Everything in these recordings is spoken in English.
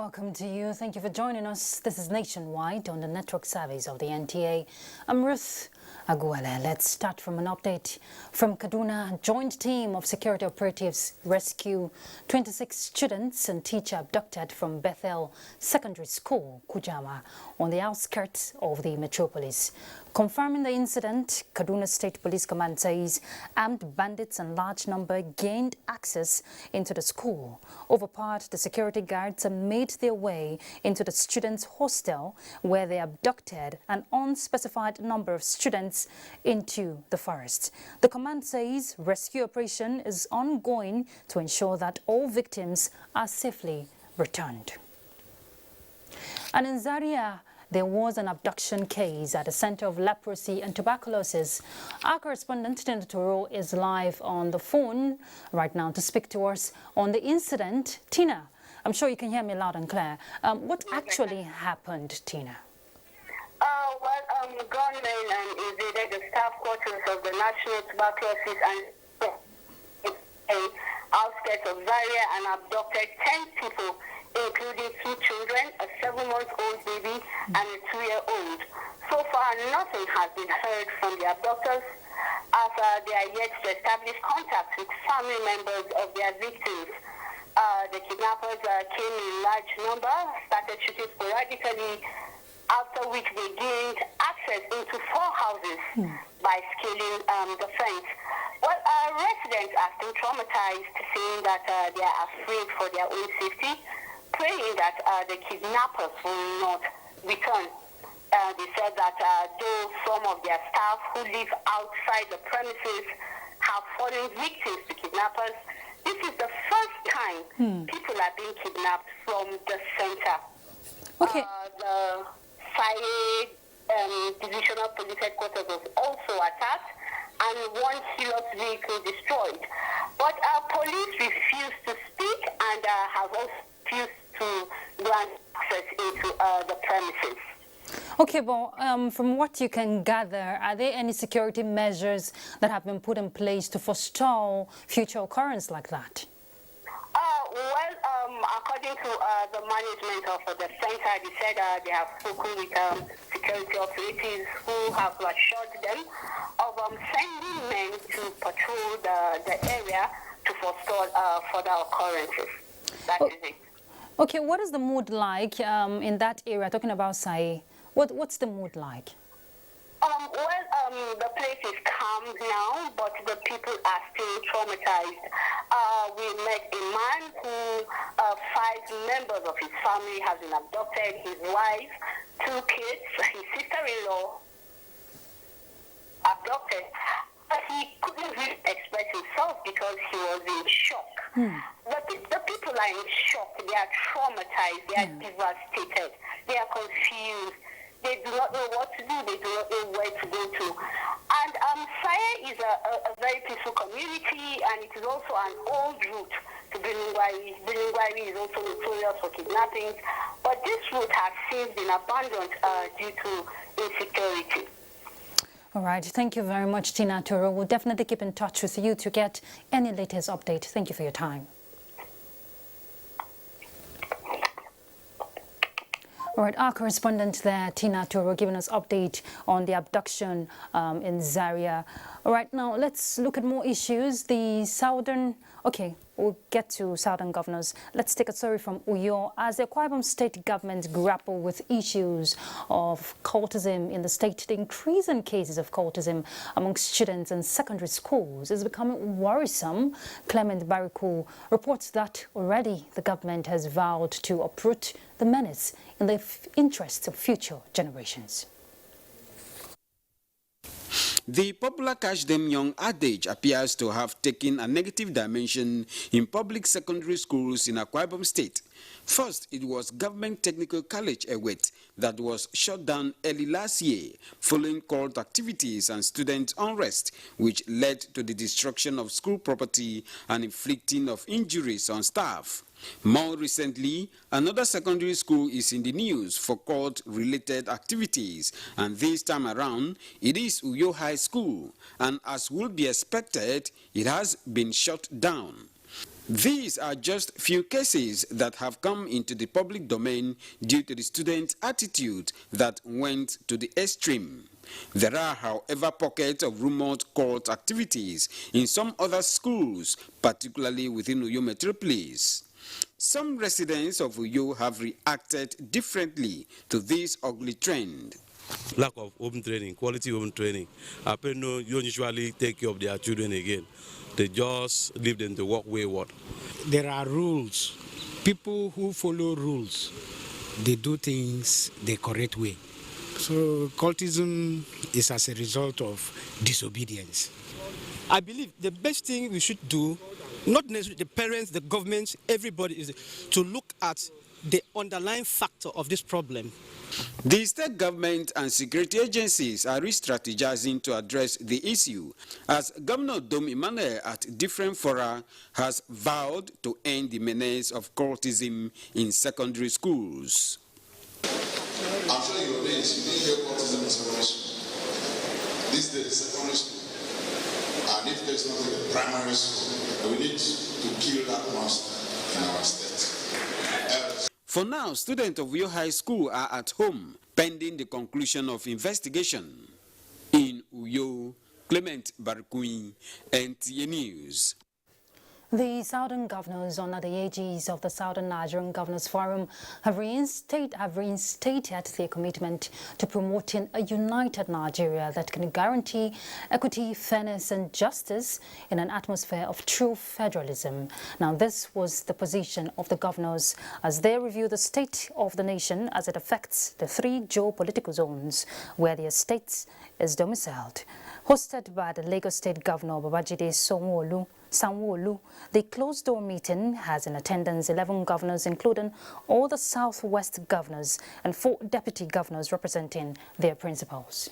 welcome to you. Thank you for joining us. This is Nationwide on the network service of the NTA. I'm Ruth Aguale. Let's start from an update from Kaduna. A joint team of security operatives rescue 26 students and teacher abducted from Bethel Secondary School, Kujama, on the outskirts of the metropolis. Confirming the incident, Kaduna State Police Command says armed bandits in large number gained access into the school, overpowered the security guards and made their way into the students' hostel, where they abducted an unspecified number of students into the forest. The command says rescue operation is ongoing to ensure that all victims are safely returned. And in Zaria, there was an abduction case at the Center of Leprosy and Tuberculosis. Our correspondent, Tina Toro, is live on the phone right now to speak to us on the incident. Tina, I'm sure you can hear me loud and clear. What actually happened, Tina? Gunmen invaded the staff quarters of the National Tuberculosis and outskirts of Zaria and abducted 10 people, including 2 children, a 7-month-old baby and a 2-year-old. So far, nothing has been heard from the abductors, as they are yet to establish contact with family members of their victims. The kidnappers came in large number, started shooting sporadically, after which they gained access into 4 houses by scaling the fence. Well, residents are still traumatized, saying that they are afraid for their own safety, praying that the kidnappers will not return. They said that though some of their staff who live outside the premises have fallen victims to kidnappers, this is the first time people are being kidnapped from the center. Okay. The Fire Divisional Police Headquarters was also attacked and 1 Hilux vehicle destroyed. But police refused to speak and have also refused to grant access into the premises. Okay, well, from what you can gather, are there any security measures that have been put in place to forestall future occurrence like that? According to the management of the center, they said they have spoken with security authorities who have assured them of sending men to patrol the area to forestall further occurrences. That is it. Okay, what is the mood like in that area? Talking about Sai, what's the mood like? The place is calm now, but the people are still traumatized. We met a man who 5 members of his family have been abducted, his wife, 2 kids, his sister-in-law abducted. But he couldn't really express himself because he was in shock. The people are in shock. They are traumatized. They are devastated. They are confused. They do not know what to do. They do not know where to go to. And Saya is a very peaceful community, and it is also an old route to Bilingwari. Bilingwari is also notorious for kidnappings, but this route has since been abandoned due to insecurity. All right. Thank you very much, Tina Toro. We'll definitely keep in touch with you to get any latest update. Thank you for your time. All right, our correspondent there, Tina Toro, giving us update on the abduction in Zaria. All right, now let's look at more issues. The southern, okay, we'll get to southern governors. Let's take a story from Uyo. As the Akwa Ibom state government grapple with issues of cultism in the state, the increase in cases of cultism among students in secondary schools is becoming worrisome. Clement Bariku reports that already the government has vowed to uproot the menace in the interests of future generations. The popular catch them young adage appears to have taken a negative dimension in public secondary schools in Akwa Ibom State. First, it was Government Technical College Ewet that was shut down early last year following cult activities and student unrest, which led to the destruction of school property and inflicting of injuries on staff. More recently, another secondary school is in the news for cult-related activities, and this time around, it is Uyo High School, and as would be expected, it has been shut down. These are just few cases that have come into the public domain due to the student attitude that went to the extreme. There are, however, pockets of rumored cult activities in some other schools, particularly within Uyo metropolis. Some residents of Uyo have reacted differently to this ugly trend. Lack of home training, quality home training. Parents don't usually take care of their children again. They just leave them to walk wayward. There are rules. People who follow rules, they do things the correct way. So cultism is as a result of disobedience. I believe the best thing we should do, not necessarily the parents, the government, everybody, is to look at the underlying factor of this problem. The state government and security agencies are re-strategizing to address the issue, as Governor Dom Emmanuel at different fora has vowed to end the menace of cultism in secondary schools. I'm sure you didn't hear cultism in secondary school. These days, secondary school. And if there's not a primary school, we need to kill that monster in our state. For now, students of Uyo High School are at home, pending the conclusion of investigation. In Uyo, Clement Barkui, NTA News. The Southern governors under the aegis of the Southern Nigerian Governors Forum have reinstated their commitment to promoting a united Nigeria that can guarantee equity, fairness and justice in an atmosphere of true federalism. Now, this was the position of the governors as they review the state of the nation as it affects the three geopolitical zones where their state is domiciled. Hosted by the Lagos State Governor Babajide Sanwo-Olu, the closed-door meeting has in attendance 11 governors, including all the Southwest governors and 4 deputy governors representing their principals.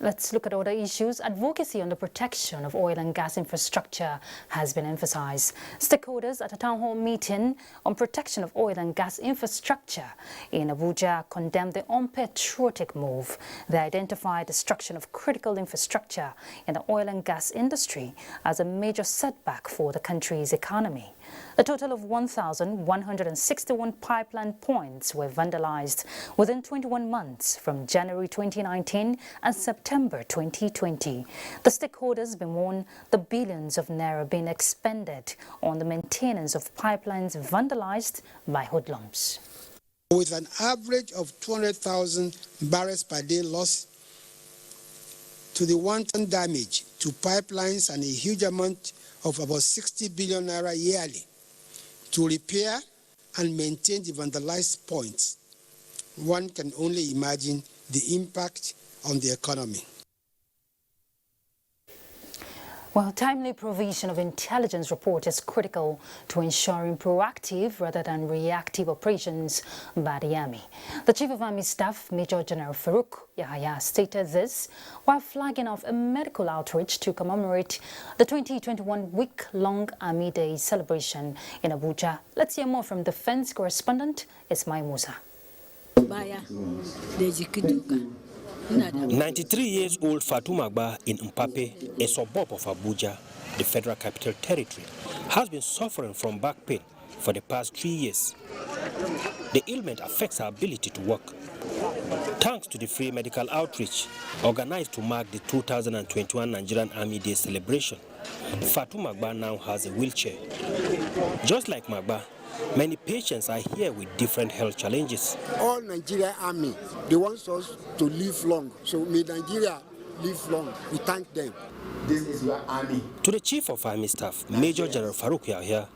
Let's look at other issues. Advocacy on the protection of oil and gas infrastructure has been emphasized. Stakeholders at a town hall meeting on protection of oil and gas infrastructure in Abuja condemned the unpatriotic move. They identified destruction of critical infrastructure in the oil and gas industry as a major setback for the country's economy. A total of 1,161 pipeline points were vandalized within 21 months from January 2019 and September 2020. The stakeholders bemoan the billions of naira being expended on the maintenance of pipelines vandalized by hoodlums. With an average of 200,000 barrels per day lost to the wanton damage to pipelines and a huge amount of about 60 billion naira yearly to repair and maintain the vandalized points, one can only imagine the impact on the economy. Well, timely provision of intelligence report is critical to ensuring proactive rather than reactive operations by the Army. The Chief of Army Staff, Major General Farouk Yahaya, stated this while flagging off a medical outreach to commemorate the 2021 week-long Army Day celebration in Abuja. Let's hear more from Defense correspondent Ismail Musa. 93 years old Fatou Magba in Mpape, a suburb of Abuja, the Federal Capital Territory, has been suffering from back pain for the past 3 years. The ailment affects her ability to work. Thanks to the free medical outreach organized to mark the 2021 Nigerian Army Day celebration, Fatou Magba now has a wheelchair. Just like Magba, many patients are here with different health challenges. All Nigerian Army, they want us to live long. So may Nigeria live long. We thank them. This is your army. To the Chief of Army Staff, Major General Farouk Yahaya,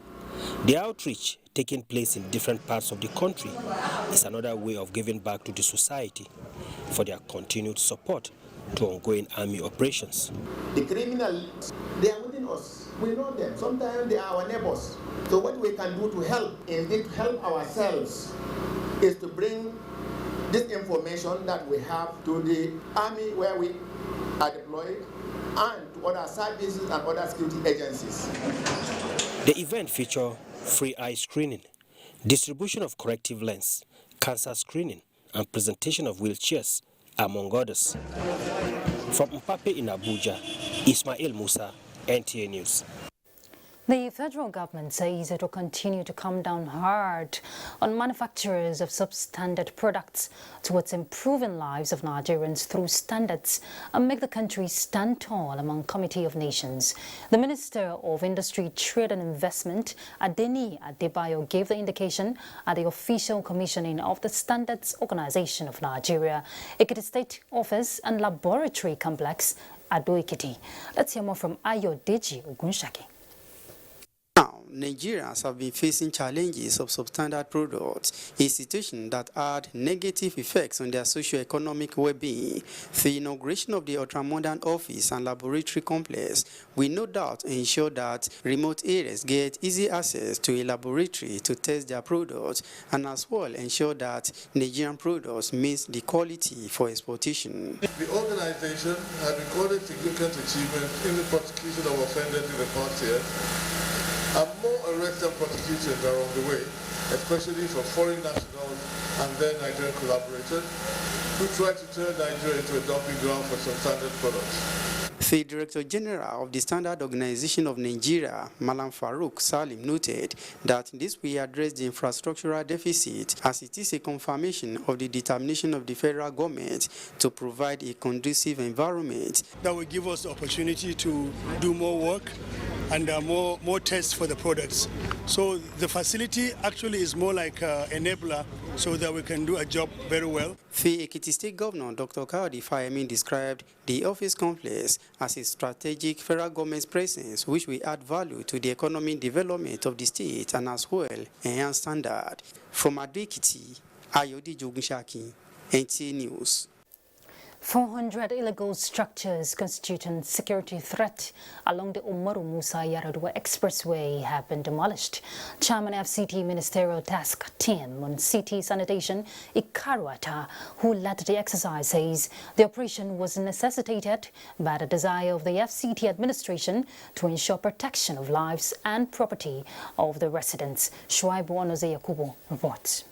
the outreach taking place in different parts of the country is another way of giving back to the society for their continued support to ongoing army operations. The criminals, they are within us. We know them. Sometimes they are our neighbors. So what we can do to help, indeed to help ourselves, is to bring this information that we have to the army where we are deployed and to other services and other security agencies. The event features free eye screening, distribution of corrective lens, cancer screening, and presentation of wheelchairs, among others. From Mpape in Abuja, Ismail Musa, NTA News. The federal government says it will continue to come down hard on manufacturers of substandard products towards improving lives of Nigerians through standards and make the country stand tall among Committee of Nations. The Minister of Industry, Trade and Investment, Adeni Adebayo, gave the indication at the official commissioning of the Standards Organization of Nigeria, Ekiti State Office and Laboratory Complex, Ado-Ekiti. Let's hear more from Ayodeji Ogunshaki. Nigerians have been facing challenges of substandard products, a situation that had negative effects on their socio-economic well-being. The inauguration of the ultra-modern office and laboratory complex will no doubt ensure that remote areas get easy access to a laboratory to test their products and as well ensure that Nigerian products meet the quality for exportation. The organization has recorded significant achievements in the prosecution of offenders in the past year. And more arrests and prosecutions are on the way, especially for foreign nationals and their Nigerian collaborators who try to turn Nigeria into a dumping ground for substandard products. The Director General of the Standard Organization of Nigeria, Malam Farouk Salim, noted that this will address the infrastructural deficit as it is a confirmation of the determination of the federal government to provide a conducive environment. That will give us the opportunity to do more work and more tests for the products. So the facility actually is more like an enabler so that we can do a job very well. The Ekiti State Governor, Dr. Kaudi Fayemi, described the office complex as a strategic federal government presence which will add value to the economic development of the state and as well enhance standard. From Ado-Ekiti, Ayodi Jogunshaki, NTA News. 400 illegal structures constituting security threat along the Umaru Musa Yaradua Expressway have been demolished. Chairman FCT Ministerial Task Team on City Sanitation, Ikaruata, who led the exercise, says the operation was necessitated by the desire of the FCT administration to ensure protection of lives and property of the residents. Shuaibu Onoze Yakubu reports.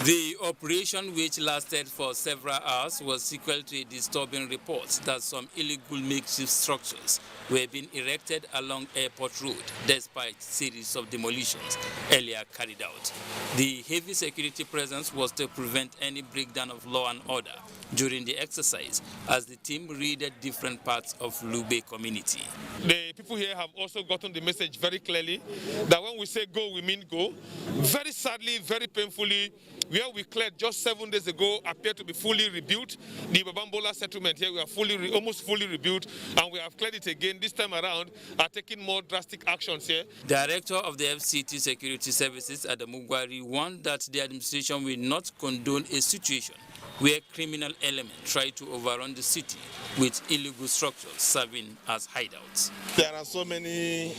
The operation, which lasted for several hours, was sequel to a disturbing report that some illegal makeshift structures were being erected along Airport Road, despite series of demolitions earlier carried out. The heavy security presence was to prevent any breakdown of law and order during the exercise, as the team raided different parts of Lube community. The people here have also gotten the message very clearly that when we say go, we mean go. Very sadly, very painfully, where we cleared just 7 days ago appeared to be fully rebuilt. The Babambola settlement here, we are almost fully rebuilt, and we have cleared it again. This time around, are taking more drastic actions here. Director of the FCT Security Services, Adamugwari, warned that the administration will not condone a situation where criminal elements try to overrun the city with illegal structures serving as hideouts. There are so many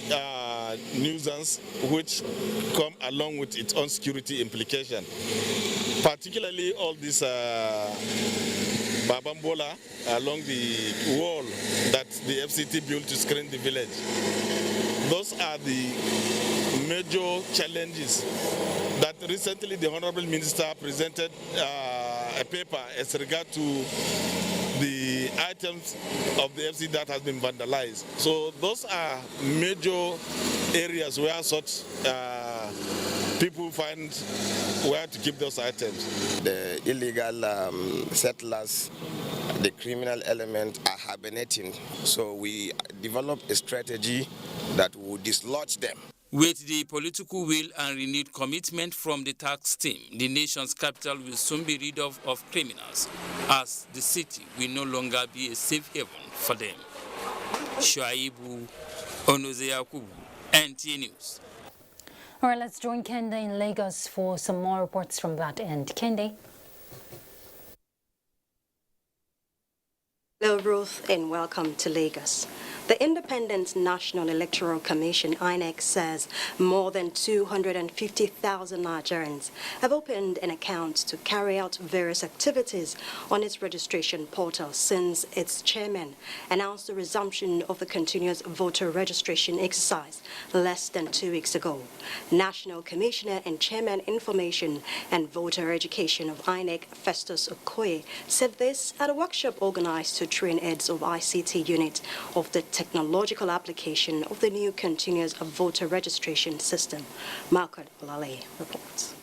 nuisances which come along with its own security implication, particularly all this Babambola along the wall that the FCT built to screen the village. Those are the major challenges that recently the Honorable Minister presented a paper as regard to the items of the FC that has been vandalized. So those are major areas where such people find where to keep those items. The illegal settlers, the criminal element are hibernating. So we developed a strategy that will dislodge them. With the political will and renewed commitment from the tax team, the nation's capital will soon be rid of criminals, as the city will no longer be a safe haven for them. Shuaibu Onoze Yakubu, NTA News. All right, let's join Kende in Lagos for some more reports from that end. Kende. Hello, Ruth, and welcome to Lagos. The Independent National Electoral Commission, INEC, says more than 250,000 Nigerians have opened an account to carry out various activities on its registration portal since its chairman announced the resumption of the continuous voter registration exercise less than 2 weeks ago. National Commissioner and Chairman Information and Voter Education of INEC, Festus Okoye, said this at a workshop organized to train heads of ICT unit of the technological application of the new continuous voter registration system. Margaret Olale reports.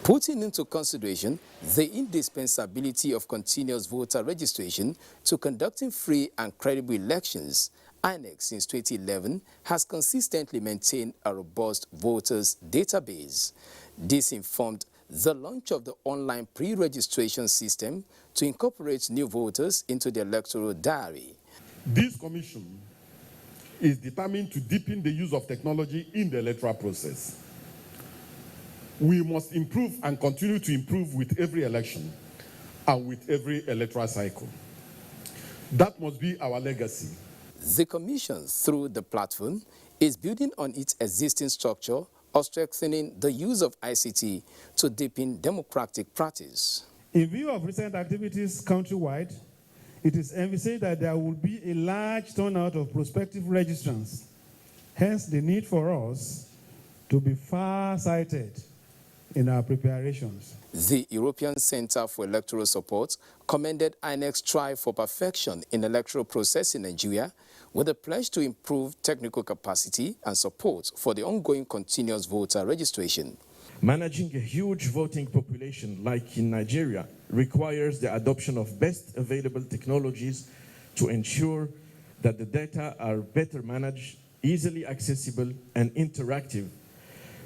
Putting into consideration the indispensability of continuous voter registration to conducting free and credible elections, INEC since 2011 has consistently maintained a robust voters database. This informed the launch of the online pre-registration system to incorporate new voters into the electoral diary. This commission is determined to deepen the use of technology in the electoral process. We must improve and continue to improve with every election and with every electoral cycle. That must be our legacy. The Commission, through the platform, is building on its existing structure of strengthening the use of ICT to deepen democratic practice. In view of recent activities countrywide, it is envisaged that there will be a large turnout of prospective registrants. Hence, the need for us to be far-sighted in our preparations. The European Center for Electoral Support commended INEC's try for perfection in electoral process in Nigeria with a pledge to improve technical capacity and support for the ongoing continuous voter registration. Managing a huge voting population like in Nigeria requires the adoption of best available technologies to ensure that the data are better managed, easily accessible, and interactive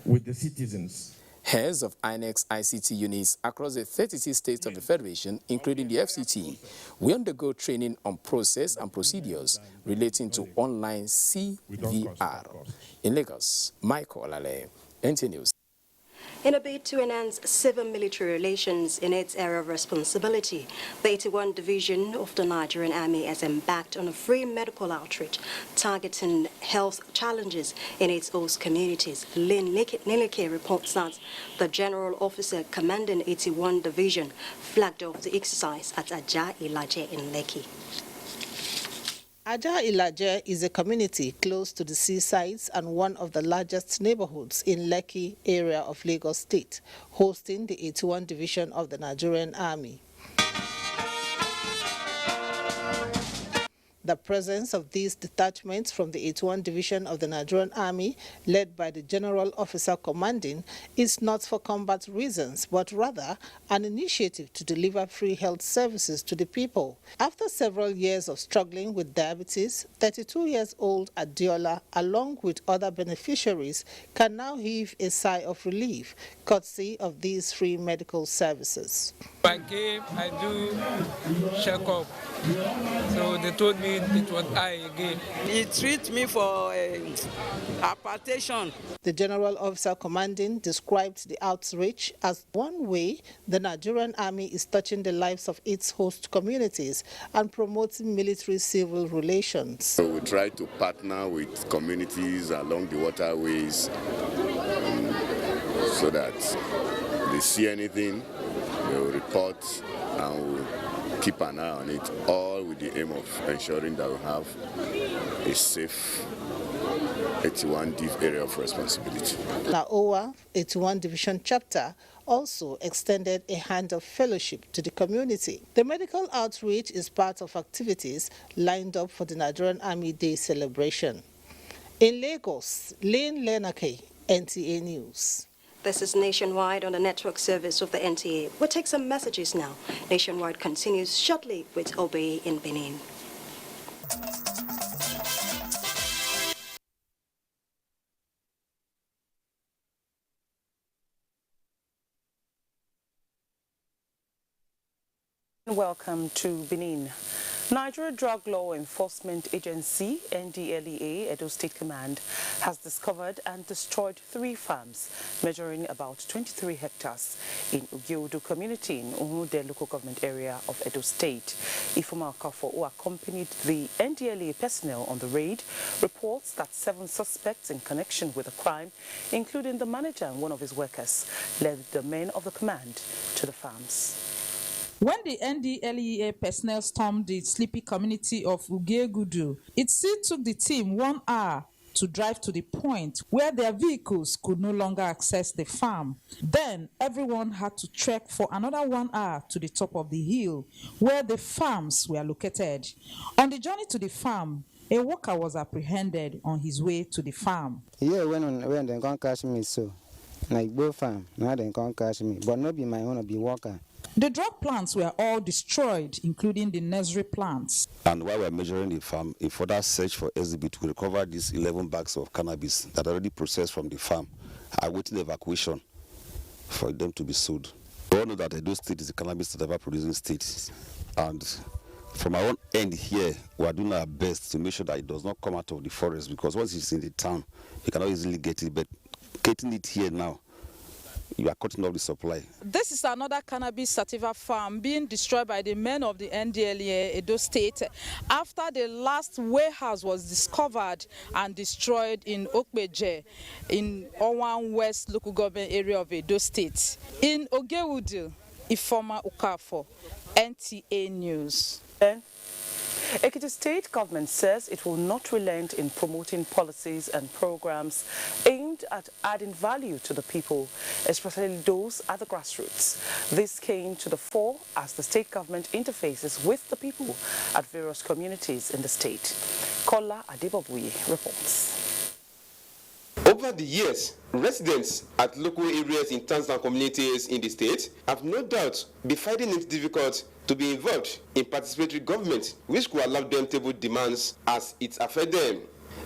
with the citizens. Heads of INEC's ICT units across the 36 states of the Federation, including the FCT, will undergo training on process and procedures relating to online CVR. In Lagos, Michael Olale, NTA News. In a bid to enhance civil-military relations in its area of responsibility, the 81 Division of the Nigerian Army has embarked on a free medical outreach targeting health challenges in its host communities. Lynn Nilike reports that the General Officer commanding 81 Division flagged off the exercise at Abuja Ilaje in Lekki. Abuja Ilaje is a community close to the seasides and one of the largest neighborhoods in Lekki area of Lagos State, hosting the 81 Division of the Nigerian Army. The presence of these detachments from the 81 Division of the Nigerian Army, led by the General Officer commanding, is not for combat reasons, but rather an initiative to deliver free health services to the people. After several years of struggling with diabetes, 32 years old Adiola, along with other beneficiaries, can now heave a sigh of relief, courtesy of these free medical services. I came, I do check-up, so they told me it was I again. He treated me for hypertension. The General Officer commanding described the outreach as one way the Nigerian Army is touching the lives of its host communities and promoting military-civil relations. So we try to partner with communities along the waterways so that they see anything, they will report and we'll keep an eye on it, all with the aim of ensuring that we have a safe 81 Div area of responsibility. Naowa 81 Division Chapter also extended a hand of fellowship to the community. The medical outreach is part of activities lined up for the Nigerian Army Day celebration. In Lagos, Lynn Lenake, NTA News. This is Nationwide on the network service of the NTA. We'll take some messages now. Nationwide continues shortly with Obey in Benin. Welcome to Benin. Nigeria Drug Law Enforcement Agency, NDLEA, Edo State Command, has discovered and destroyed 3 farms measuring about 23 hectares in Ugiodo community in Umude local government area of Edo State. Ifoma Okafo, who accompanied the NDLEA personnel on the raid, reports that 7 suspects in connection with the crime, including the manager and one of his workers, led the men of the command to the farms. When the NDLEA personnel stormed the sleepy community of Ugegudu, it still took the team 1 hour to drive to the point where their vehicles could no longer access the farm. Then everyone had to trek for another 1 hour to the top of the hill where the farms were located. On the journey to the farm, A worker was apprehended on his way to the farm. Yeah, when they can't catch me, so like go farm, now they can't catch me, but not be my own, be worker. The drug plants were all destroyed, including the nursery plants. And while we're measuring the farm, a further search for exhibit will recover these 11 bags of cannabis that are already processed from the farm, awaiting evacuation for them to be sold. We all know that Edo State is the cannabis sativa producing state, and from our own end here, we are doing our best to make sure that it does not come out of the forest, because once it's in the town, you cannot easily get it, but getting it here now, you are cutting off the supply. This is another cannabis sativa farm being destroyed by the men of the NDLEA Edo State after the last warehouse was discovered and destroyed in Okbeje in Owan West local government area of Edo State. In Ogewudu, Ifoma Ukafo, NTA News. Ekiti State government says it will not relent in promoting policies and programs aimed at adding value to the people, especially those at the grassroots. This came to the fore as the state government interfaces with the people at various communities in the state. Kola Adebobuyi reports. Over the years, residents at local areas in towns and communities in the state have no doubt been finding it difficult to be involved in participatory government, which could allow them table demands as it affects them.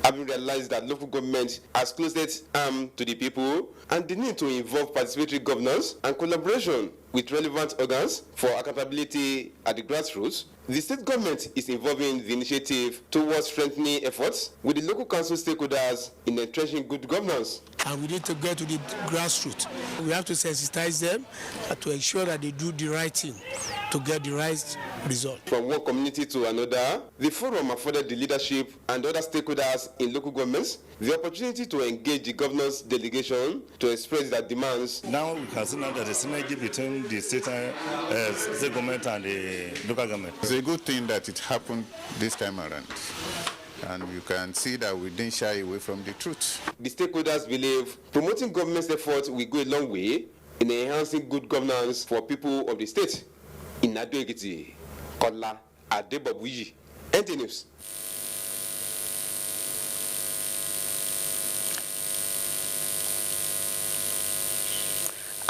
Having realized that local government has closest arm to the people and the need to involve participatory governance and collaboration with relevant organs for accountability at the grassroots, the state government is involving the initiative towards strengthening efforts with the local council stakeholders in entrenching good governance. And we need to get to the grassroots. We have to sensitize them to ensure that they do the right thing to get the right result. From one community to another, the forum afforded the leadership and other stakeholders in local governments the opportunity to engage the governor's delegation to express their demands. Now we can see now that the synergy between the state government and the local government. It's a good thing that it happened this time around. And you can see that we didn't shy away from the truth. The stakeholders believe promoting government's efforts will go a long way in enhancing good governance for people of the state. In Ado Ekiti, Kola Adebobuyi, NTA News.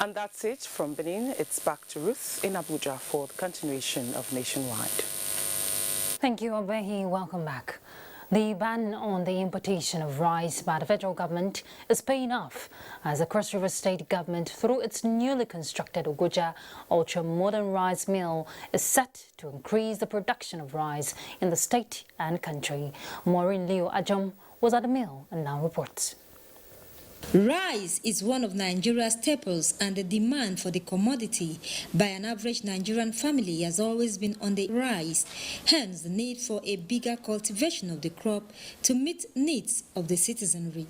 And that's it from Benin. It's back to Ruth in Abuja for the continuation of Nationwide. Thank you, Obehi. Welcome back. The ban on the importation of rice by the federal government is paying off as the Cross River State government, through its newly constructed Abuja ultra-modern rice mill, is set to increase the production of rice in the state and country. Maureen Leo Ajom was at the mill and now reports. Rice is one of Nigeria's staples, and the demand for the commodity by an average Nigerian family has always been on the rise. Hence, the need for a bigger cultivation of the crop to meet needs of the citizenry.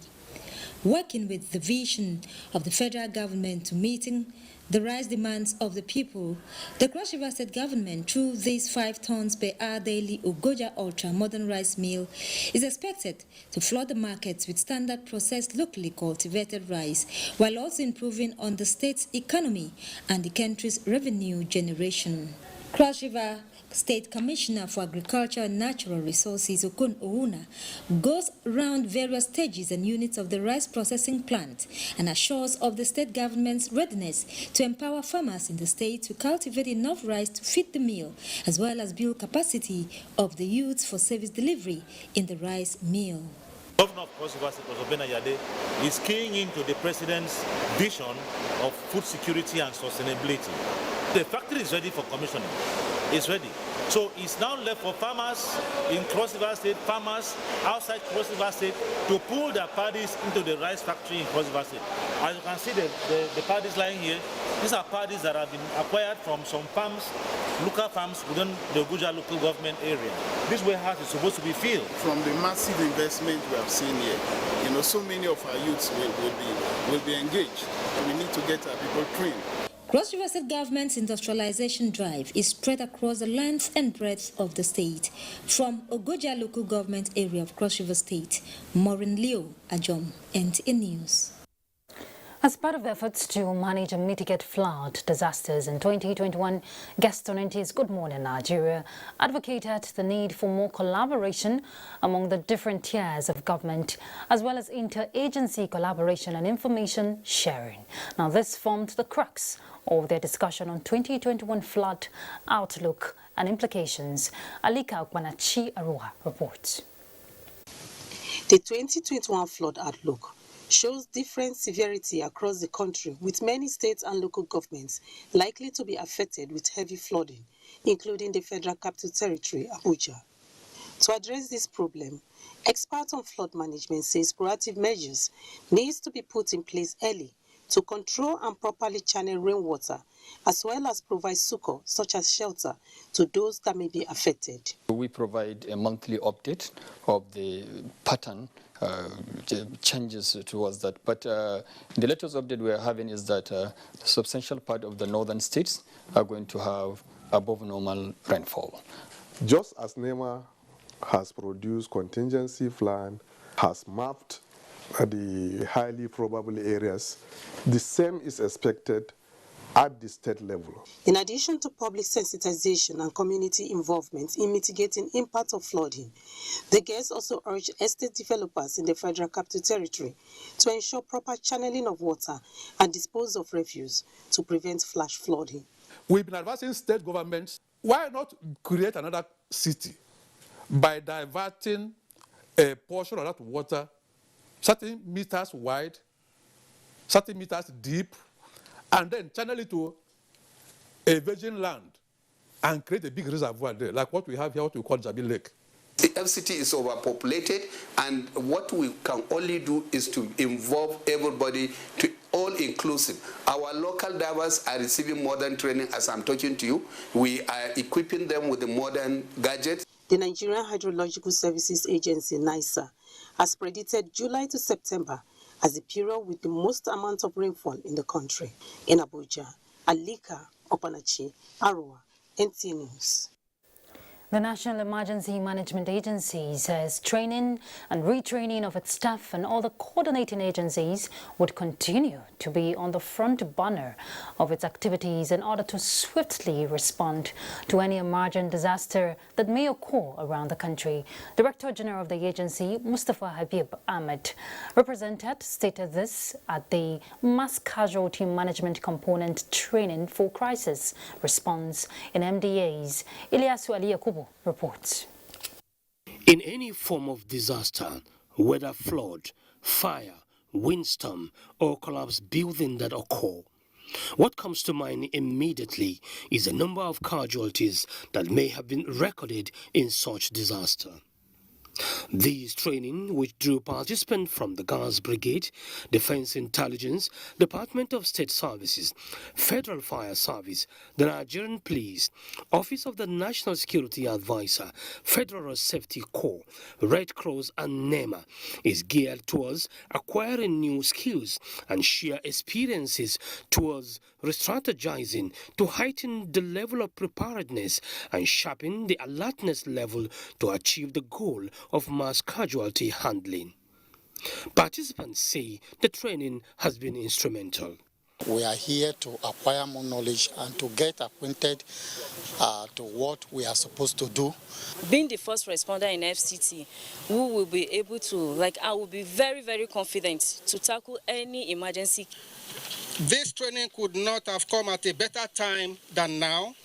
Working with the vision of the federal government to meeting the rice demands of the people, the Cross River State government, through this 5 tons per hour daily Ogoja ultra-modern rice mill, is expected to flood the markets with standard processed locally cultivated rice, while also improving on the state's economy and the country's revenue generation. Cross River State Commissioner for Agriculture and Natural Resources, Okun Ouna, goes around various stages and units of the rice processing plant and assures of the state government's readiness to empower farmers in the state to cultivate enough rice to feed the mill, as well as build capacity of the youths for service delivery in the rice mill. Governor of Cross River State, Obena Yade, is keying into the president's vision of food security and sustainability. The factory is ready for commissioning. It's ready. So it's now left for farmers in Cross River State, farmers outside Cross River State to pull their paddies into the rice factory in Cross River State. As you can see the paddies lying here, these are paddies that have been acquired from some farms, local farms within the Abuja local government area. This warehouse is supposed to be filled. From the massive investment we have seen here, so many of our youths will be engaged. We need to get our people trained. Cross River State government's industrialization drive is spread across the length and breadth of the state. From Ogoja local government area of Cross River State, Maureen Leo Ajom, NTA News. As part of efforts to manage and mitigate flood disasters in 2021, guest on NTA's Good Morning Nigeria advocated the need for more collaboration among the different tiers of government, as well as interagency collaboration and information sharing. Now, this formed the crux of their discussion on 2021 flood outlook and implications. Alika Okwanachi Arua reports. The 2021 flood outlook shows different severity across the country, with many states and local governments likely to be affected with heavy flooding, including the Federal Capital Territory, Abuja. To address this problem, experts on flood management say proactive measures need to be put in place early to control and properly channel rainwater, as well as provide succor, such as shelter, to those that may be affected. We provide a monthly update of the pattern changes towards that. But the latest update we are having is that a substantial part of the northern states are going to have above normal rainfall. Just as NEMA has produced contingency plan, has mapped the highly probable areas, the same is expected at the state level. In addition to public sensitization and community involvement in mitigating impact of flooding, the guests also urged estate developers in the Federal Capital Territory to ensure proper channeling of water and dispose of refuse to prevent flash flooding. We've been advising state governments, why not create another city by diverting a portion of that water, certain meters wide, certain meters deep, and then channel it to a virgin land and create a big reservoir there, like what we have here, what we call Jabi Lake. The FCT is overpopulated, and what we can only do is to involve everybody to all-inclusive. Our local divers are receiving modern training as I'm talking to you. We are equipping them with the modern gadgets. The Nigerian Hydrological Services Agency, NISA, has predicted July to September as the period with the most amount of rainfall in the country. In Abuja, Alika Okwanachi Arua, NTA News. The National Emergency Management Agency says training and retraining of its staff and other coordinating agencies would continue to be on the front burner of its activities in order to swiftly respond to any emergent disaster that may occur around the country. Director General of the agency, Mustafa Habib Ahmed, stated this at the Mass Casualty Management Component Training for Crisis Response in MDAs. Ilyasu Ali Yakubu reports. In any form of disaster, whether flood, fire, windstorm, or collapsed building that occur, what comes to mind immediately is the number of casualties that may have been recorded in such disaster. These training, which drew participants from the Guards Brigade, Defense Intelligence, Department of State Services, Federal Fire Service, the Nigerian Police, Office of the National Security Advisor, Federal Safety Corps, Red Cross and NEMA, is geared towards acquiring new skills and share experiences towards re-strategizing to heighten the level of preparedness and sharpen the alertness level to achieve the goal of mass casualty handling. Participants say the training has been instrumental. We are here to acquire more knowledge and to get acquainted to what we are supposed to do. Being the first responder in FCT, we will be able to, I will be very, very confident to tackle any emergency. This training could not have come at a better time than now,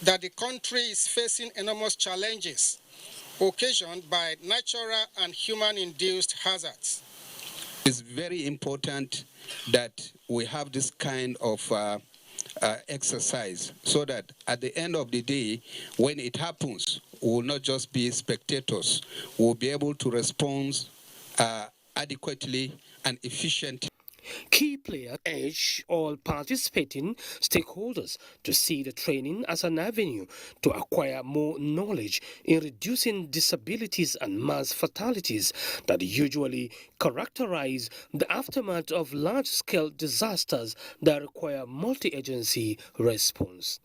that the country is facing enormous challenges occasioned by natural and human-induced hazards. It's very important that we have this kind of exercise so that at the end of the day, when it happens, we will not just be spectators. We will be able to respond adequately and efficiently. Key players urge all participating stakeholders to see the training as an avenue to acquire more knowledge in reducing disabilities and mass fatalities that usually characterize the aftermath of large-scale disasters that require multi-agency response.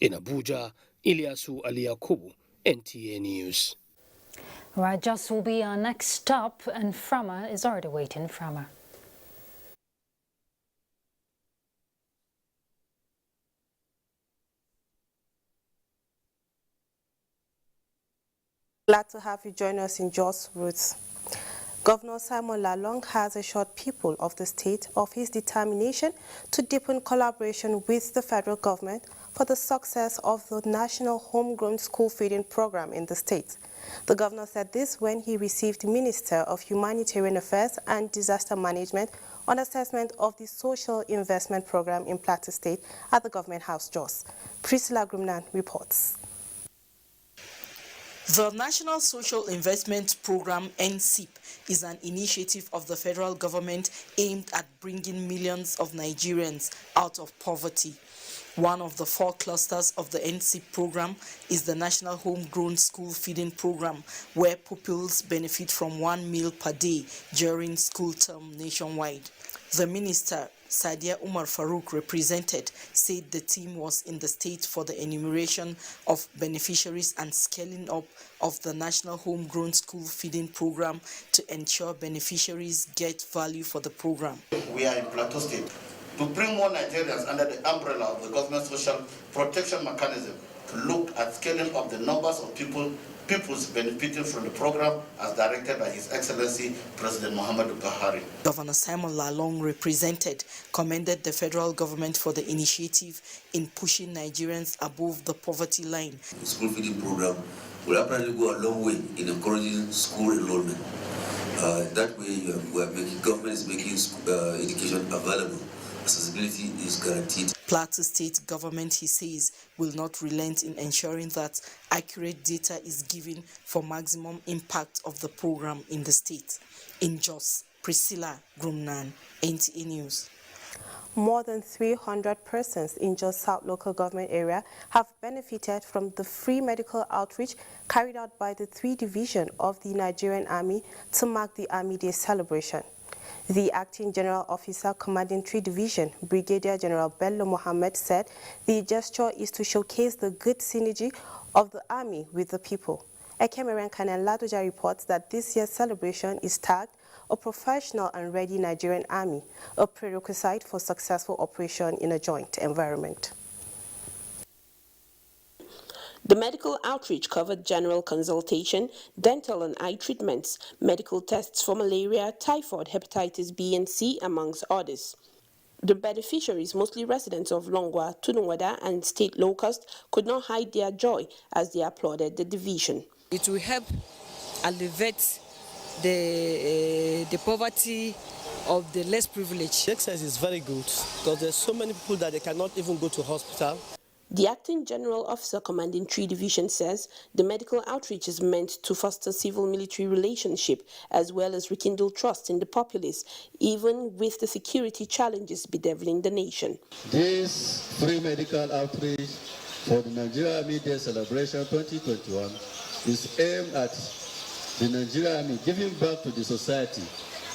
In Abuja, Ilyasu Ali Yakubu, NTA News. Right, just will be our next stop, and Frama is already waiting. Frama. Glad to have you join us in Jos Roots. Governor Simon Lalong has assured people of the state of his determination to deepen collaboration with the federal government for the success of the national homegrown school feeding program in the state. The governor said this when he received the Minister of Humanitarian Affairs and Disaster Management on assessment of the social investment program in Plateau State at the Government House, Jos. Priscilla Grumnan reports. The National Social Investment Program, NCIP, is an initiative of the federal government aimed at bringing millions of Nigerians out of poverty. One of the 4 clusters of the NCIP program is the National Homegrown School Feeding Program, where pupils benefit from 1 meal per day during school term nationwide. The minister, Sadia Umar Farouk, represented, said the team was in the state for the enumeration of beneficiaries and scaling up of the National Homegrown School Feeding Program to ensure beneficiaries get value for the program. We are in Plateau State to bring more Nigerians under the umbrella of the government social protection mechanism to look at scaling up the numbers of peoples benefiting from the program as directed by His Excellency President Muhammadu Buhari. Governor Simon Lalong, represented, commended the federal government for the initiative in pushing Nigerians above the poverty line. The school feeding program will apparently go a long way in encouraging school enrollment. That way, government is making education available. Accessibility is guaranteed. Plateau State government, he says, will not relent in ensuring that accurate data is given for maximum impact of the program in the state. In Jos, Priscilla Grumnan, NTA News. More than 300 persons in Jos South local government area have benefited from the free medical outreach carried out by the 3 Division of the Nigerian Army to mark the Army Day celebration. The Acting General Officer commanding 3 Division, Brigadier General Bello Mohammed, said the gesture is to showcase the good synergy of the Army with the people. Ekemeren Kanen Ladoja reports that this year's celebration is tagged a professional and ready Nigerian Army, a prerequisite for successful operation in a joint environment. The medical outreach covered general consultation, dental and eye treatments, medical tests for malaria, typhoid, hepatitis B and C, amongst others. The beneficiaries, mostly residents of Longwa, Tunwada and State Locust, could not hide their joy as they applauded the division. It will help alleviate the poverty of the less privileged. The exercise is very good because there's so many people that they cannot even go to hospital. The Acting General Officer commanding 3 Division says the medical outreach is meant to foster civil-military relationship as well as rekindle trust in the populace, even with the security challenges bedeviling the nation. This free medical outreach for the Nigerian Army Day celebration 2021 is aimed at the Nigerian Army giving back to the society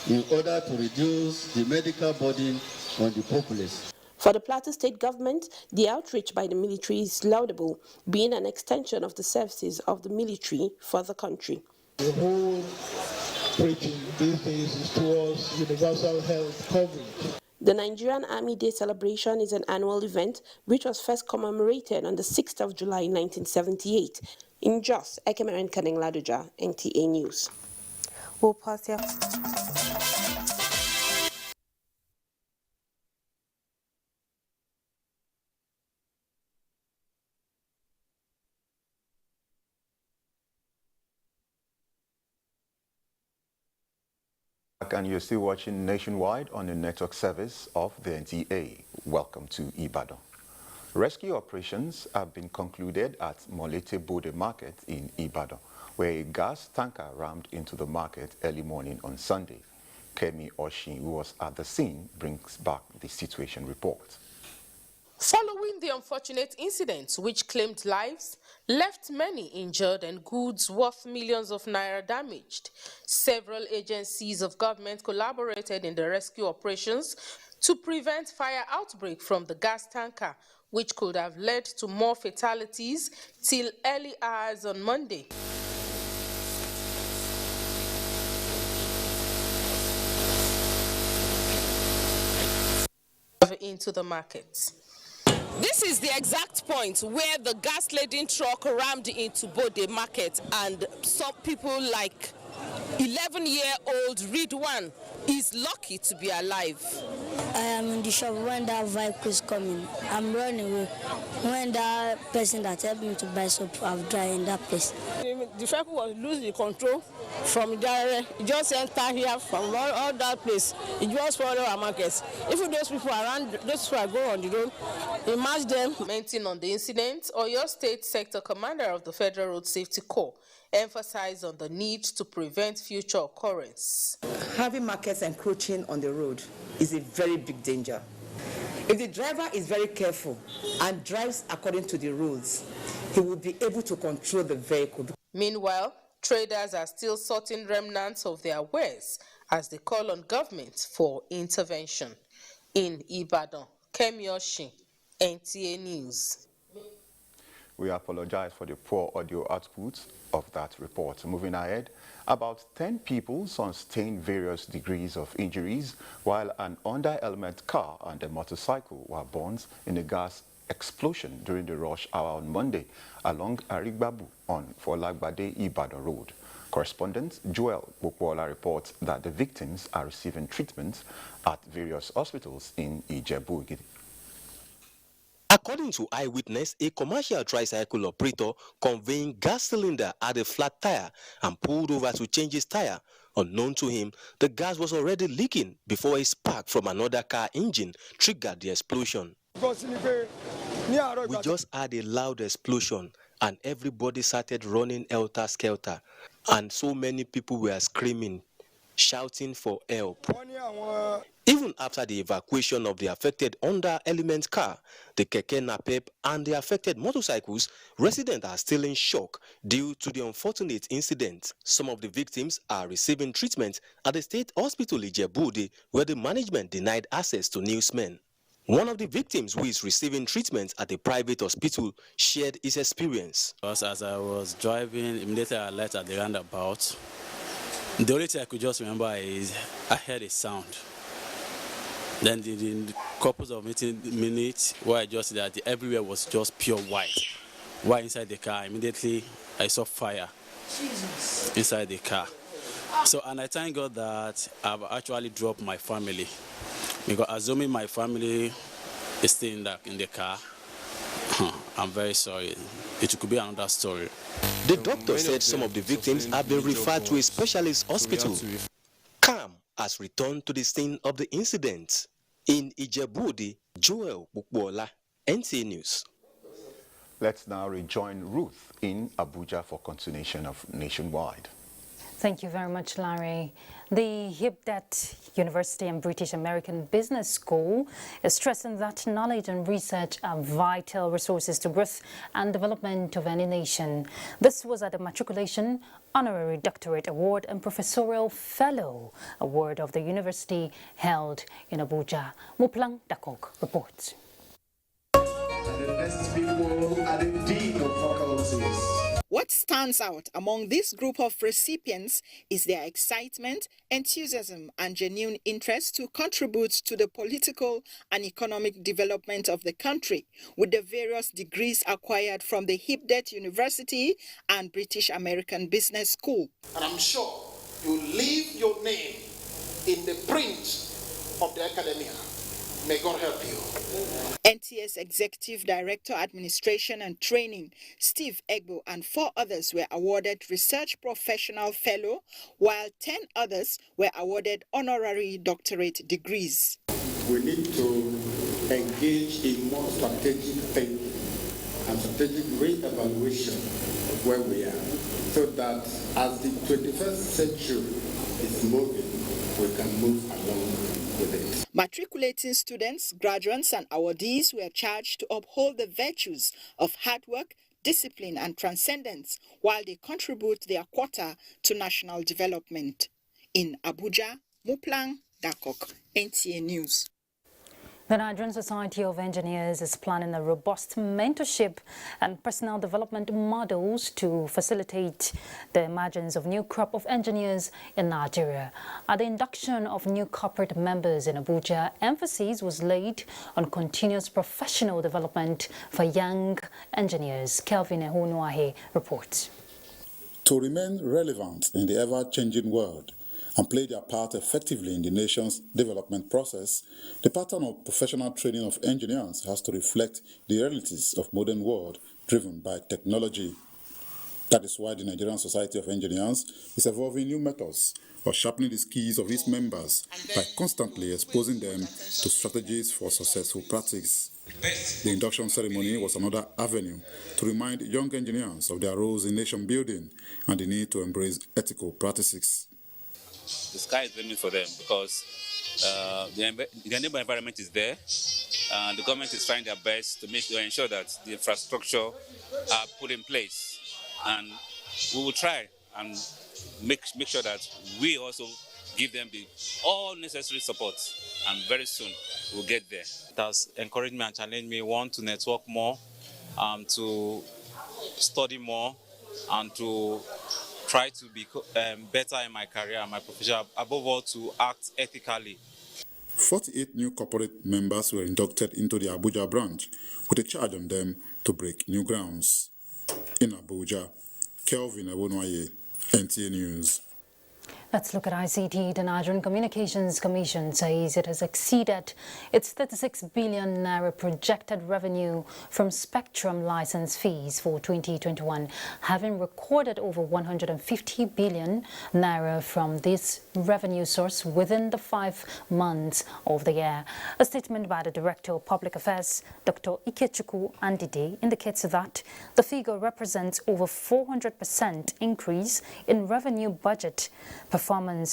in order to reduce the medical burden on the populace. For the Plateau State government, the outreach by the military is laudable, being an extension of the services of the military for the country. The whole preaching these days is towards universal health coverage. The Nigerian Army Day celebration is an annual event which was first commemorated on the 6th of July 1978. In Jos, Ekemeren Kaneng Ladoja, NTA News. We'll pause here. And you're still watching Nationwide on the network service of the NTA. Welcome to Ibadan. Rescue operations have been concluded at Molete Bode Market in Ibadan, where a gas tanker rammed into the market early morning on Sunday. Kemi Oshin, who was at the scene, brings back the situation report. Following the unfortunate incident, which claimed lives, left many injured and goods worth millions of naira damaged, several agencies of government collaborated in the rescue operations to prevent fire outbreak from the gas tanker, which could have led to more fatalities till early hours on Monday. Into the markets. This is the exact point where the gas-laden truck rammed into both the market, and some people like 11-year-old Ridwan is lucky to be alive. I am in the shop when that vehicle is coming. I'm running away. When that person that helped me to buy soap, I've died in that place. The vehicle was losing control from there. It just entered here from all that place. It just follow our markets. If those people around, those people are going on the road, imagine them. Commenting on the incident, Oyo State Sector Commander of the Federal Road Safety Corps emphasized on the need to prevent future occurrence. Having markets encroaching on the road is a very big danger. If the driver is very careful and drives according to the rules, he will be able to control the vehicle. Meanwhile, traders are still sorting remnants of their wares as they call on government for intervention. In Ibadan, Kemi Oshin, NTA News. We apologize for the poor audio output of that report. Moving ahead, about 10 people sustained various degrees of injuries while an under-element car and a motorcycle were burned in a gas explosion during the rush hour on Monday along Arigbabu on Folagbade Ibadan Road. Correspondent Joel Bokwola reports that the victims are receiving treatment at various hospitals in Ijebu. According to eyewitness, a commercial tricycle operator conveying gas cylinder had a flat tire and pulled over to change his tire. Unknown to him, the gas was already leaking before a spark from another car engine triggered the explosion. We just had a loud explosion and everybody started running helter-skelter, and so many people were screaming, shouting for help. Even after the evacuation of the affected under-element car, the keke napep and the affected motorcycles, residents are still in shock due to the unfortunate incident. Some of the victims are receiving treatment at the state hospital Ijebu, where the management denied access to newsmen. One of the victims who is receiving treatment at a private hospital shared his experience. As I was driving, immediately I left at the roundabout. The only thing I could just remember is I heard a sound. Then in couples of minutes, where I just that everywhere was just pure white. While inside the car, immediately I saw fire inside the car. So, and I thank God that I've actually dropped my family, because assuming my family is still in the car, I'm very sorry. It could be another story. The doctor said some of the victims have been referred to a specialist hospital. Calm has returned to the scene of the incident. In Ijebu, Joel Bukwola, NTA News. Let's now rejoin Ruth in Abuja for continuation of Nationwide. Thank you very much, Larry. The HIPDET University and British American Business School is stressing that knowledge and research are vital resources to growth and development of any nation. This was at the Matriculation, Honorary Doctorate Award and Professorial Fellow Award of the university held in Abuja. Muplang Dakok reports. The next people are the Dean of Faculties. What stands out among this group of recipients is their excitement, enthusiasm, and genuine interest to contribute to the political and economic development of the country, with the various degrees acquired from the HIPDET University and British American Business School. And I'm sure you leave your name in the print of the academia. May God help you. NTA's Executive Director, Administration and Training, Steve Egbo, and 4 others were awarded Research Professional Fellow, while 10 others were awarded Honorary Doctorate degrees. We need to engage in more strategic thinking and strategic re-evaluation of where we are, so that as the 21st century is moving, we can move along with it. Matriculating students, graduates, and awardees were charged to uphold the virtues of hard work, discipline, and transcendence while they contribute their quota to national development. In Abuja, Muplang Dakok, NTA News. The Nigerian Society of Engineers is planning a robust mentorship and personnel development models to facilitate the emergence of new crop of engineers in Nigeria. At the induction of new corporate members in Abuja, emphasis was laid on continuous professional development for young engineers. Kelvin Ehunuahe reports. To remain relevant in the ever-changing world and play their part effectively in the nation's development process, the pattern of professional training of engineers has to reflect the realities of modern world driven by technology. That is why the Nigerian Society of Engineers is evolving new methods for sharpening the skills of its members by constantly exposing them to strategies for successful practice. The induction ceremony was another avenue to remind young engineers of their roles in nation building and the need to embrace ethical practices. The sky is the limit for them because the enabling environment is there. The government is trying their best to ensure that the infrastructure are put in place. And we will try and make sure that we also give them all necessary support. And very soon we'll get there. It has encouraged me and challenged me, one, to network more, to study more, and to try to be better in my career and my profession, above all to act ethically. 48 new corporate members were inducted into the Abuja branch with a charge on them to break new grounds. In Abuja, Kelvin Ehunuahe, NTA News. Let's look at ICT. The Nigerian Communications Commission says it has exceeded its 36 billion naira projected revenue from spectrum license fees for 2021, having recorded over 150 billion naira from this revenue source within the 5 months of the year. A statement by the Director of Public Affairs, Dr. Ikechukwu Andide, indicates that the figure represents over 400% increase in revenue budget performance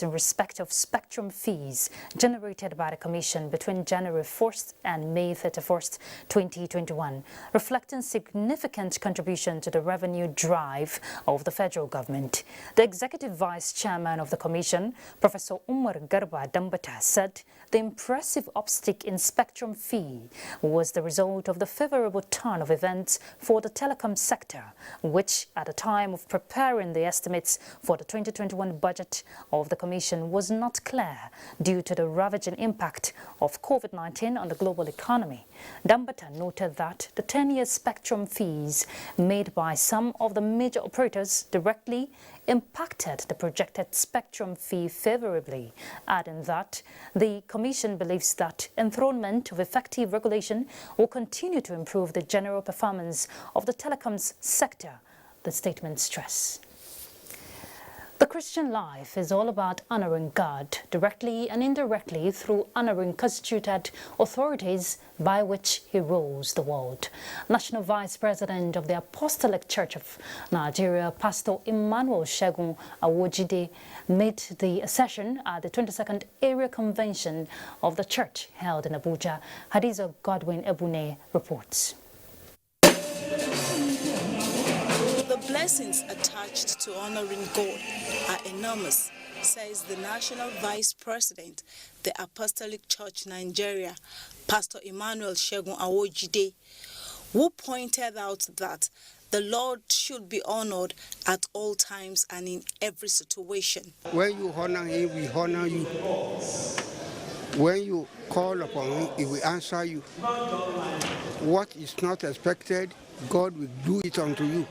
in respect of spectrum fees generated by the Commission between January 1st and May 31st, 2021, reflecting significant contribution to the revenue drive of the federal government. The Executive Vice Chairman of the Commission, Professor Umar Garba Dambata, said the impressive upstick in spectrum fee was the result of the favorable turn of events for the telecom sector, which at the time of preparing the estimates for the 2021 budget of the Commission was not clear due to the ravaging impact of COVID-19 on the global economy. Dambata noted that the 10-year spectrum fees made by some of the major operators directly impacted the projected spectrum fee favorably, adding that the Commission believes that enthronement of effective regulation will continue to improve the general performance of the telecoms sector, the statement stressed. The Christian life is all about honoring God directly and indirectly through honoring constituted authorities by which he rules the world. National Vice President of the Apostolic Church of Nigeria, Pastor Emmanuel Shegun Awojide, made the accession at the 22nd Area Convention of the Church held in Abuja. Hadiza Godwin Ebune reports. The blessings attached to honoring God are enormous, says the National Vice President, the Apostolic Church Nigeria, Pastor Emmanuel Shegun Awojide, who pointed out that the Lord should be honored at all times and in every situation. When you honor him, we honor you. When you call upon him, he will answer you. What is not expected, God will do it unto you.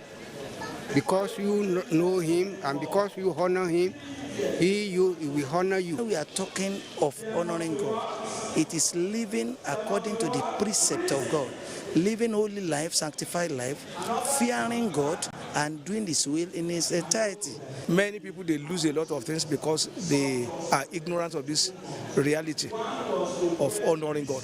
Because you know him and because you honor him, he will honor you. We are talking of honoring God. It is living according to the precept of God. Living holy life, sanctified life, fearing God and doing his will in his entirety. Many people, they lose a lot of things because they are ignorant of this reality of honoring God.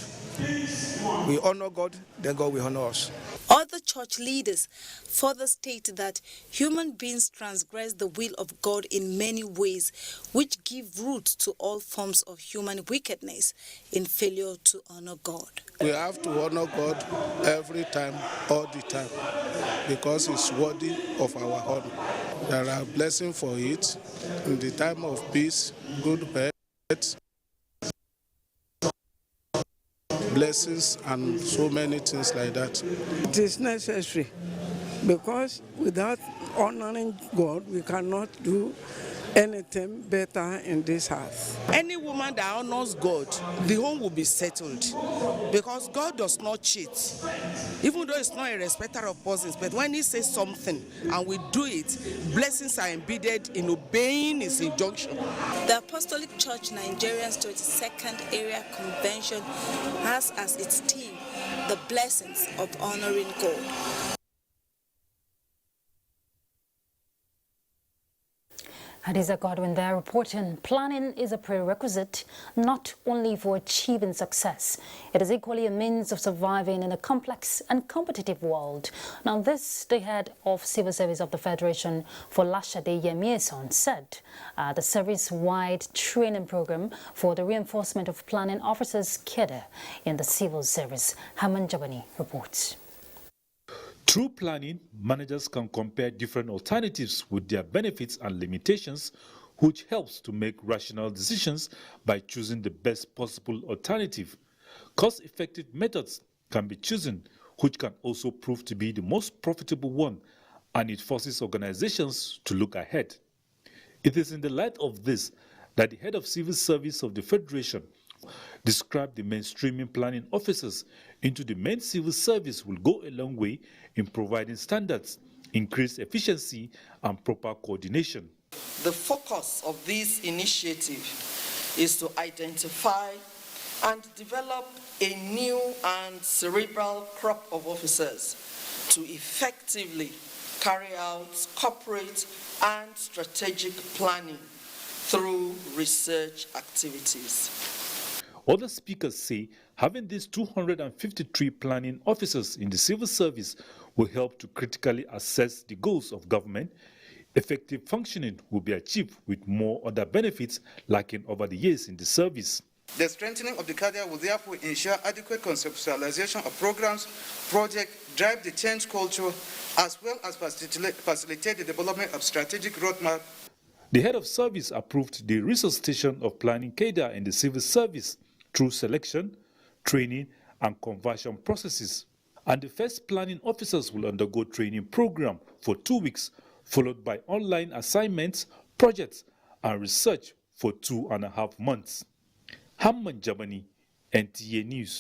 We honor God, then God will honor us. Other church leaders further state that human beings transgress the will of God in many ways, which give root to all forms of human wickedness in failure to honor God. We have to honor God every time, all the time, because it's worthy of our honor. There are blessings for it in the time of peace, good health, blessings and so many things like that. It is necessary because without honoring God, we cannot do anything better in this house. Any woman that honors God, the home will be settled because God does not cheat. Even though it's not a respecter of persons, but when he says something and we do it, blessings are embedded in obeying his injunction. The Apostolic Church Nigerian's 22nd Area Convention has as its theme the blessings of honoring God. Hadiza Godwin there reporting, planning is a prerequisite not only for achieving success, it is equally a means of surviving in a complex and competitive world. Now this, the head of Civil Service of the Federation for Lashade Yemieson said the service-wide training program for the reinforcement of planning officers cadre in the civil service. Haman Jabani reports. Through planning, managers can compare different alternatives with their benefits and limitations, which helps to make rational decisions by choosing the best possible alternative. Cost-effective methods can be chosen, which can also prove to be the most profitable one, and it forces organizations to look ahead. It is in the light of this that the head of civil service of the Federation described the mainstreaming planning officers into the main civil service will go a long way in providing standards, increased efficiency, and proper coordination. The focus of this initiative is to identify and develop a new and cerebral crop of officers to effectively carry out corporate and strategic planning through research activities. Other speakers say having these 253 planning officers in the civil service will help to critically assess the goals of government. Effective functioning will be achieved with more other benefits lacking over the years in the service. The strengthening of the cadre will therefore ensure adequate conceptualization of programs, projects, drive the change culture, as well as facilitate the development of strategic roadmap. The head of service approved the resuscitation of planning cadre in the civil service through selection, training, and conversion processes. And the first planning officers will undergo training program for 2 weeks, followed by online assignments, projects, and research for 2.5 months. Hamman Jabani, NTA News.